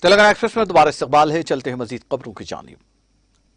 Telangana express में दोबारा इस्तकबाल है। चलते हैं मजीद खबरों की जानिब।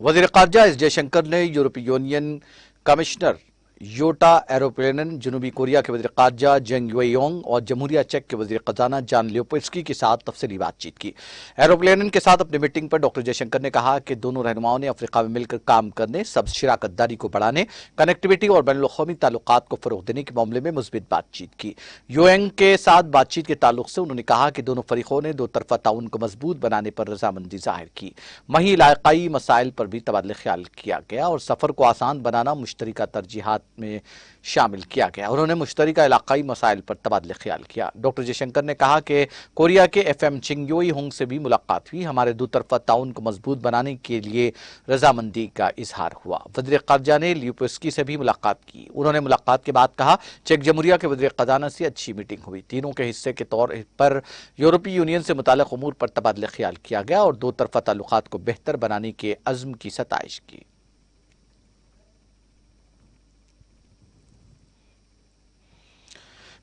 वजीर खारजा एस जयशंकर ने यूरोपीय यूनियन कमिश्नर योटा एरोप्लेनन, जनूबी कोरिया के वजीर खारजा जेंग युएयोंग और जमहूरिया चेक के वजीर खजाना जान लियोपोल्स्की के साथ तफसीली बातचीत की। एरोप्लेनन के साथ अपनी मीटिंग पर डॉक्टर जयशंकर ने कहा कि दोनों रहनुमाओं ने अफ्रीका में मिलकर काम करने, सब शराकतदारी को बढ़ाने, कनेक्टिविटी और बैनुल-अक़वामी ताल्लुकात को फरोग देने के मामले में मुस्बित बातचीत की। युएयोंग के साथ बातचीत के ताल्लुक से उन्होंने कहा कि दोनों फरीकों ने दो तरफा ताउन को मजबूत बनाने पर रजामंदी जाहिर की। वहीं इलाकाई मसाइल पर भी तबादला ख्याल किया गया और सफर को आसान बनाना मुश्तरका तरजीहात में शामिल किया गया। उन्होंने मुश्तरका इलाकाई मसाइल पर तबादला ख्याल किया। डॉक्टर जयशंकर ने कहा कि कोरिया के FM चिंग-योई-होंग से भी मुलाकात हुई। हमारे दो तरफा ताउन को मजबूत बनाने के लिए रजामंदी का इजहार हुआ। वज़ीर ख़ारजा ने लियोपोल्स्की से भी मुलाकात की। उन्होंने मुलाकात के बाद कहा, चेक जमहूरिया के वज़ीर ख़जाना से अच्छी मीटिंग हुई। तीनों के हिस्से के तौर पर यूरोपीय यूनियन से मुताल्लिक़ उमूर पर तबादला ख्याल किया गया और दो तरफा ताल्लुकात को बेहतर बनाने के अज़्म की सताइश की।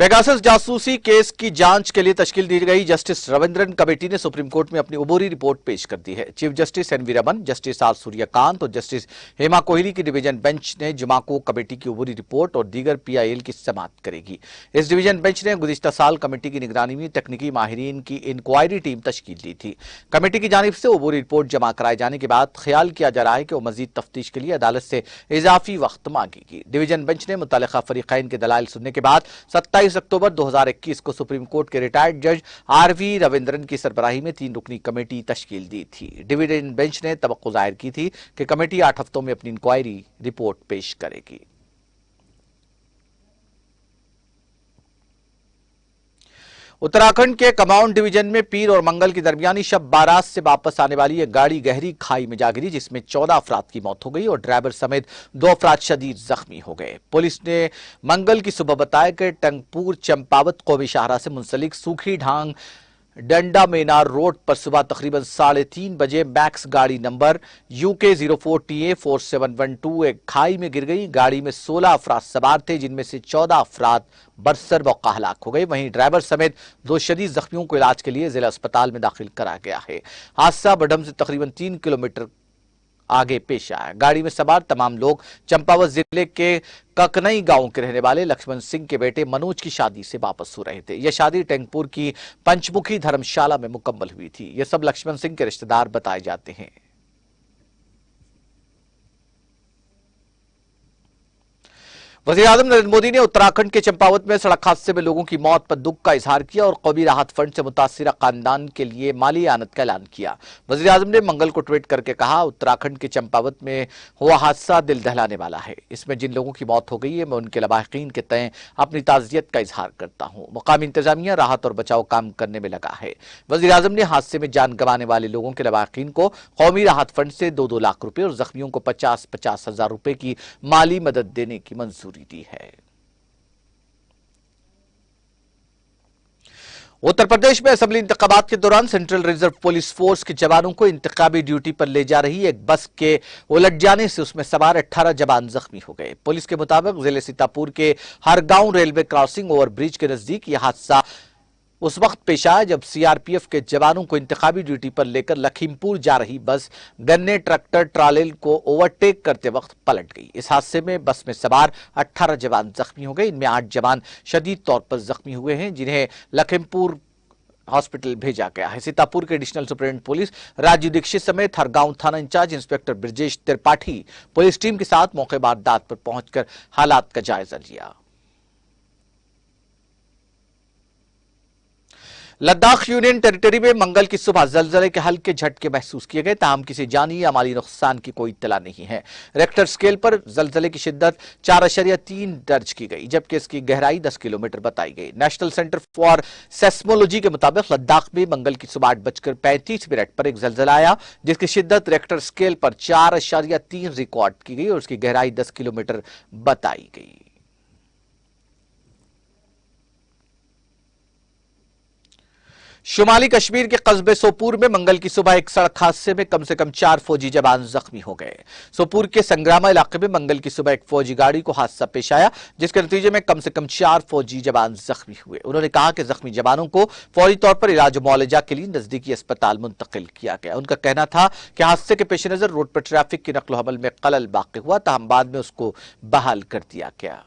पेगासस जासूसी केस की जांच के लिए तश्कील दी गई जस्टिस रविंद्रन कमेटी ने सुप्रीम कोर्ट में अपनी अबूरी रिपोर्ट पेश कर दी है। Chief justice N V Raman, justice R Suryakant और जस्टिस हेमा कोहली की डिवीजन बेंच ने जुमा को कमेटी की अबूरी रिपोर्ट और दीगर PIL की समाअत करेगी। इस डिवीजन बेंच ने गुज़िश्ता साल कमेटी की निगरानी में तकनीकी माहिरीन की इंक्वायरी टीम तश्कील दी थी। कमेटी की जानिब से अबूरी रिपोर्ट जमा कराए जाने के बाद ख्याल किया जा रहा है कि वो मजीद तफ्तीश के लिए अदालत से इजाफी वक्त मांगेगी। डिवीजन बेंच ने मुतल्लिका फरीकैन के दलाइल सुनने के बाद 27 अक्टूबर 2021 को सुप्रीम कोर्ट के रिटायर्ड जज RV रविंद्रन की सरबराही में 3 रुकनी कमेटी तश्कील दी थी। डिवीजन बेंच ने तवक्को जाहिर की थी कि कमेटी 8 हफ्तों में अपनी इंक्वायरी रिपोर्ट पेश करेगी। उत्तराखंड के कमाउंट डिवीजन में पीर और मंगल की दरमियानी शब बारात से वापस आने वाली एक गाड़ी गहरी खाई में जा गिरी, जिसमें 14 अफराद की मौत हो गई और ड्राइवर समेत 2 अफराद शदीद जख्मी हो गए। पुलिस ने मंगल की सुबह बताया कि टंगपुर चंपावत कौमी शाहरा से मुंसलिक सूखी ढांग डंडा मेनार रोड पर सुबह तकरीबन 3:30 बजे मैक्स गाड़ी नंबर UK 04TA 4712 एक खाई में गिर गई। गाड़ी में 16 अफराद सवार थे, जिनमें से 14 अफराद बरसर मौका हलाक हो गए। वहीं ड्राइवर समेत 2 शदीद जख्मियों को इलाज के लिए जिला अस्पताल में दाखिल करा गया है। हादसा बडम से तकरीबन 3 किलोमीटर आगे पेश आया। गाड़ी में सवार तमाम लोग चंपावत जिले के ककनई गांव के रहने वाले लक्ष्मण सिंह के बेटे मनोज की शादी से वापस हो रहे थे। यह शादी टैंकपुर की पंचमुखी धर्मशाला में मुकम्मल हुई थी। ये सब लक्ष्मण सिंह के रिश्तेदार बताए जाते हैं। वज़ीर आज़म नरेंद्र मोदी ने उत्तराखंड के चंपावत में सड़क हादसे में लोगों की मौत पर दुख का इजहार किया और कौमी राहत फंड से मुतासिरा खानदान के लिए माली आनत का ऐलान किया। वज़ीर आज़म ने मंगल को ट्वीट करके कहा, उत्तराखंड के चंपावत में हुआ हादसा दिल दहलाने वाला है। इसमें जिन लोगों की मौत हो गई है, मैं उनके लवाहिकीन के तय अपनी ताज़ियत का इजहार करता हूँ। मुकामी इंतजामिया राहत और बचाव काम करने में लगा है। वज़ीर आज़म ने हादसे में जान गंवाने वाले लोगों के लवाहिकीन को कौमी राहत फंड से 2-2 लाख रुपए और जख्मियों को 50-50 हजार रुपए की माली मदद देने की मंजूरी दी है। उत्तर प्रदेश में असेंबली इंतखाबात के दौरान सेंट्रल रिजर्व पुलिस फोर्स के जवानों को इंतखाबी ड्यूटी पर ले जा रही एक बस के उलट जाने से उसमें सवार 18 जवान जख्मी हो गए। पुलिस के मुताबिक जिले सीतापुर के हरगांव रेलवे क्रॉसिंग ओवरब्रिज के नजदीक यह हादसा उस वक्त पेश आया जब CRPF के जवानों को इंतखाबी ड्यूटी पर लेकर लखीमपुर जा रही बस गन्ने ट्रैक्टर ट्राले को ओवरटेक करते वक्त पलट गई। इस हादसे में बस में सवार 18 जवान जख्मी हो गए। इनमें 8 जवान शदीद तौर पर जख्मी हुए हैं, जिन्हें लखीमपुर हॉस्पिटल भेजा गया है। सीतापुर के additional superintendent police Rajiv Dixit समेत हरगांव थाना in charge inspector Brajesh Tripathi police team के साथ मौके वारदात पर पहुंचकर हालात का जायजा लिया। लद्दाख यूनियन टेरिटरी में मंगल की सुबह जलजले के हल्के झटके महसूस किए गए, ताहम किसी जानी या माली नुकसान की कोई इत्तला नहीं है। रेक्टर स्केल पर जलजले की शिद्दत 4.3 दर्ज की गई, जबकि इसकी गहराई 10 किलोमीटर बताई गई। नेशनल सेंटर फॉर सेस्मोलॉजी के मुताबिक लद्दाख में मंगल की सुबह 8:35 पर एक जलजला आया, जिसकी शिद्दत रेक्टर स्केल पर 4.3 रिकॉर्ड की गई और उसकी गहराई 10 किलोमीटर बताई गई। शुमाली कश्मीर के कस्बे सोपूर में मंगल की सुबह एक सड़क हादसे में कम से कम 4 फौजी जवान जख्मी हो गए। सोपूर के संग्रामा इलाके में मंगल की सुबह एक फौजी गाड़ी को हादसा पेश आया, जिसके नतीजे में कम से कम 4 फौजी जवान जख्मी हुए। उन्होंने कहा कि जख्मी जवानों को फौरी तौर पर इलाज मुआवजा के लिए नजदीकी अस्पताल मुंतकिल किया गया। उनका कहना था कि हादसे के पेश नजर रोड पर ट्रैफिक की नकलो हमल में खलल बाकी हुआ, ताहम बाद में उसको बहाल कर दिया गया।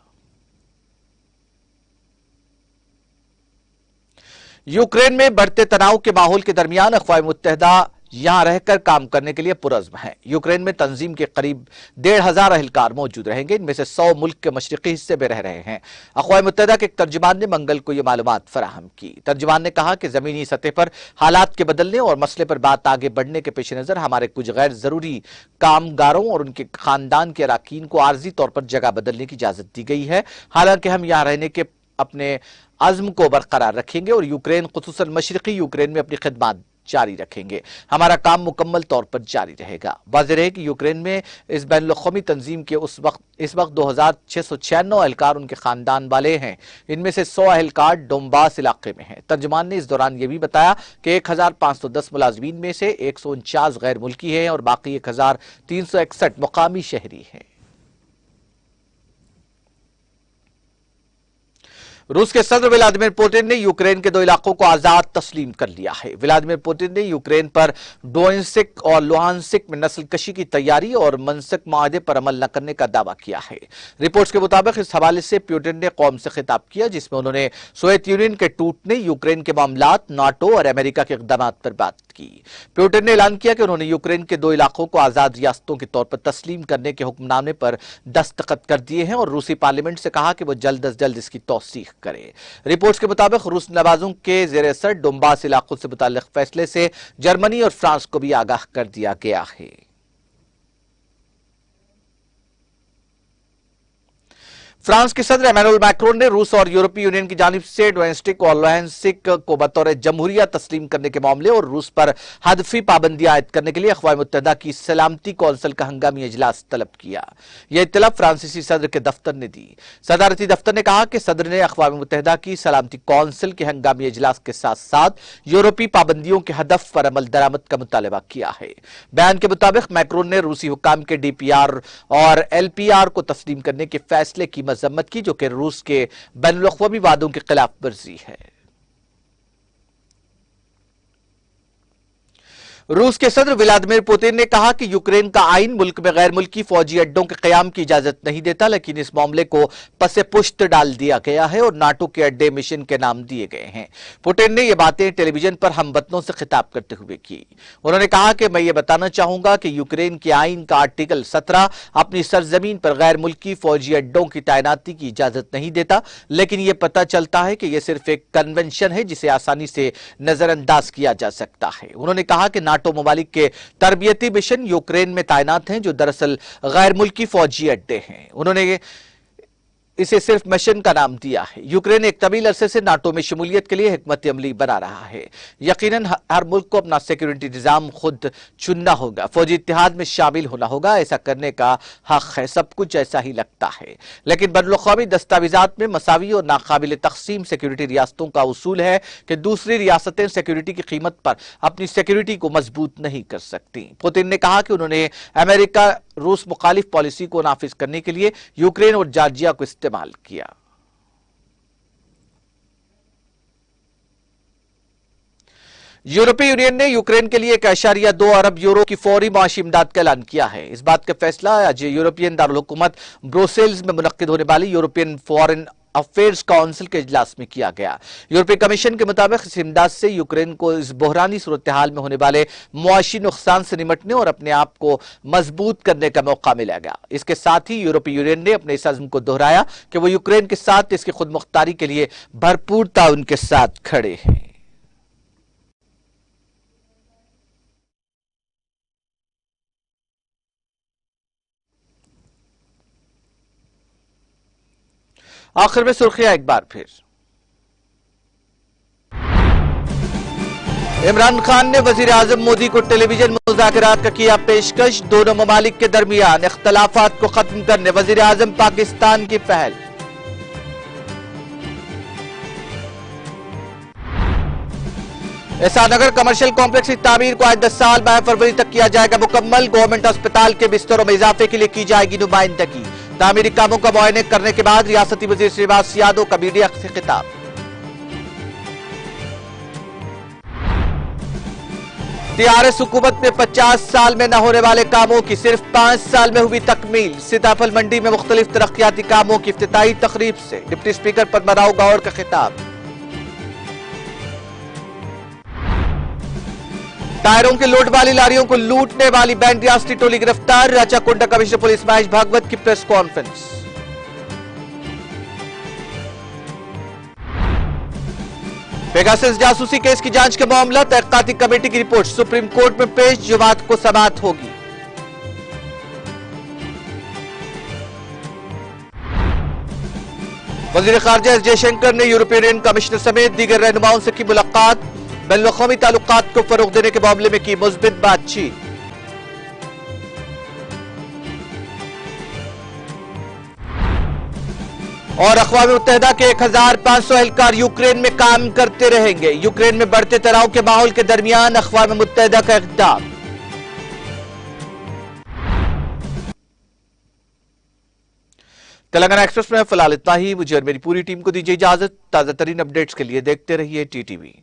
यूक्रेन में बढ़ते तनाव के माहौल के दरमियान अक़वाम मुत्तहिदा यहां रहकर काम करने के लिए पुरज़्म है। यूक्रेन में तंजीम के करीब 1500 अहलकार मौजूद रहेंगे। इनमें से 100 मुल्क के मशरिकी हिस्से में रह रहे हैं। अक़वाम मुत्तहिदा के एक तर्जुमान ने मंगल को यह मालूमात फराहम की। तर्जुमान ने कहा कि जमीनी सतह पर हालात के बदलने और मसले पर बात आगे बढ़ने के पेश नज़र हमारे कुछ गैर जरूरी कामगारों और उनके खानदान के अरकान को आर्जी तौर पर जगह बदलने की इजाजत दी गई है। हालांकि हम यहाँ रहने के अपने अज़्म को बरकरार रखेंगे और यूक्रेन, खुसूसन मशरिकी यूक्रेन में अपनी खिदमत जारी रखेंगे। हमारा काम मुकम्मल तौर पर जारी रहेगा। वाज़ेह है कि यूक्रेन में इस बैनुल-अक़वामी तंजीम के इस वक्त 2696 एहलकार उनके खानदान वाले हैं। इनमें से 100 एहलकार डोंबास इलाके में हैं। तर्जुमान ने इस दौरान यह भी बताया कि 1510 मुलाजमीन में से 149 गैर मुल्की हैं और बाकी 1361 मुकामी शहरी हैं। रूस के सदर व्लादिमीर पुतिन ने यूक्रेन के 2 इलाकों को आजाद तस्लीम कर लिया है। व्लादिमीर पुतिन ने यूक्रेन पर डोनेत्स्क और लुहानस्क में नस्ल कशी की तैयारी और मनस्क माहदे पर अमल न करने का दावा किया है। रिपोर्ट्स के मुताबिक इस हवाले से पुतिन ने कौम से खिताब किया, जिसमें उन्होंने सोवियत यूनियन के टूटने, यूक्रेन के मामलात, नाटो और अमेरिका के इक़दाम पर बात की। पुतिन ने ऐलान किया कि उन्होंने यूक्रेन के 2 इलाकों को आजाद रियासतों के तौर पर तस्लीम करने के हुक्मनामे पर दस्तखत कर दिए हैं और रूसी पार्लियामेंट से कहा कि वो जल्द अज जल्द इसकी तौसीख करे। रिपोर्ट्स के मुताबिक रूस नवाजों के ज़ेर असर डोंबास इलाकों से मुताल्लिक फैसले से जर्मनी और फ्रांस को भी आगाह कर दिया गया है। फ्रांस के सदर इमैनुअल मैक्रोन ने रूस और यूरोपीय यूनियन की जानिब से डोनेत्स्क और लुहानस्क को बतौर जमहूरिया तस्लीम करने के मामले और रूस पर हदफी पाबंदियां आयद करने के लिए अक़वाम मुत्तहिदा की सलामती कौंसिल का हंगामी इजलास तलब किया। यह इत्तला फ्रांसीसी सदर के दफ्तर ने दी। सदारती दफ्तर ने कहा कि सदर ने अक़वाम मुत्तहिदा की सलामती कौंसिल के हंगामी इजलास के साथ साथ यूरोपीय पाबंदियों के हदफ पर अमल दरामद का मुतालबा किया है। बयान के मुताबिक मैक्रोन ने रूसी हुक्काम के DPR और LPR को तस्लीम करने के फैसले की मजम्मत की, जो कि रूस के बैनुल-अक़वामी वादों की खिलाफ वर्जी है। रूस के सदर व्लादिमीर पुतिन ने कहा कि यूक्रेन का आइन मुल्क में गैर मुल्की फौजी अड्डों के क़याम की इजाजत नहीं देता, लेकिन इस मामले को पसे पुश्त डाल दिया गया है और नाटो के अड्डे मिशन के नाम दिए गए हैं। पुतिन ने यह बातें टेलीविजन पर हमवतनों से खिताब करते हुए की। उन्होंने कहा कि मैं ये बताना चाहूंगा कि यूक्रेन के आइन का आर्टिकल 17 अपनी सरजमीन पर गैर मुल्की फौजी अड्डों की तैनाती की इजाजत नहीं देता, लेकिन यह पता चलता है कि यह सिर्फ एक कन्वेंशन है जिसे आसानी से नजरअंदाज किया जा सकता है। उन्होंने कहा कि नाटो ममालिक के तरबियती मिशन यूक्रेन में तैनात हैं, जो दरअसल गैर मुल्की फौजी अड्डे हैं। उन्होंने इसे सिर्फ मिशन का नाम दिया है। यूक्रेन एक तवील अरसे से नाटो में शमूलियत के लिए हिकमत अमली बना रहा है। यकीनन हर मुल्क को अपना सिक्योरिटी निजाम खुद चुनना होगा, फौजी इत्तेहाद में शामिल होना होगा। ऐसा करने का हक है, सब कुछ ऐसा ही लगता है, लेकिन बैनुल-अक़वामी दस्तावेजात में मसावी और नाकाबिल तकसीम सिक्योरिटी रियासतों का उसूल है कि दूसरी रियासतें सिक्योरिटी की कीमत पर अपनी सिक्योरिटी को मजबूत नहीं कर सकती। पुतिन ने कहा कि उन्होंने अमेरिका रूस मुखालिफ पॉलिसी को नाफिज करने के लिए यूक्रेन और जॉर्जिया को इस्तेमाल किया। यूरोपीय यूनियन ने यूक्रेन के लिए 1.2 अरब यूरो की फौरी माशी इमदाद का ऐलान किया है। इस बात का फैसला आज यूरोपियन दारुल हुकूमत ब्रुसेल्स में मुनक्किद होने वाली यूरोपियन फॉरेन अफेयर्स काउंसिल के इजलास में किया गया। यूरोपीय कमीशन के मुताबिक इस इमदाद से यूक्रेन को इस बहरानी सूरत हाल में होने वाले मुआशी नुकसान से निमटने और अपने आप को मजबूत करने का मौका मिलेगा। इसके साथ ही यूरोपीय यूनियन ने अपने इस अज़्म को दोहराया कि वो यूक्रेन के साथ इसकी खुद मुख्तारी के लिए भरपूर ताउन के साथ खड़े हैं। आखिर में सुर्खियां एक बार फिर। इमरान खान ने वजीर आजम मोदी को टेलीविजन मुज़ाकरात का किया पेशकश। दोनों ममालिक के दरमियान इख्तलाफात को खत्म करने वजीर आजम पाकिस्तान की पहल। एहसान नगर कमर्शियल कॉम्प्लेक्स की तामीर को आए 10 साल 22 फरवरी तक किया जाएगा मुकम्मल। गवर्नमेंट अस्पताल के बिस्तरों में इजाफे के लिए की जाएगी नुमाइंदगी। तामीरी कामों का मुआयने करने के बाद रियासती वजीर श्रीनिवास यादव का मीडिया से खिताब। टीआरएस हुकूमत में 50 साल में न होने वाले कामों की सिर्फ 5 साल में हुई तकमील। सीताफल मंडी में मुख्तलिफ तरक्याती कामों की इफ्तिताही तकरीब से डिप्टी स्पीकर पद्माराव गौड़ का खिताब। टायरों के लोड वाली लारियों को लूटने वाली बैंड रियासती टोली गिरफ्तार। राचाकुंडा कमिश्नर पुलिस महेश भागवत की प्रेस कॉन्फ्रेंस। पेगासस जासूसी केस की जांच का मामला, तहकीकाती कमेटी की रिपोर्ट सुप्रीम कोर्ट में पेश, जुमात को समाअत होगी। वजीर खारजा एस जयशंकर ने यूरोपीय यूनियन कमिश्नर समेत दीगर रहनुमाओं से की मुलाकात। बैनुल-अक़वामी ताल्लुकात को फरोग देने के मामले में की मुस्बित बातचीत। और अक़वाम मुत्तहिदा के 1500 एहलकार यूक्रेन में काम करते रहेंगे। यूक्रेन में बढ़ते तनाव के माहौल के दरमियान अक़वाम मुत्तहिदा का इक़दाम। तेलंगाना एक्सप्रेस में फिलहाल इतना ही। मुझे और मेरी पूरी टीम को दीजिए इजाजत। ताजा तरीन अपडेट्स के लिए देखते रहिए टीटीवी।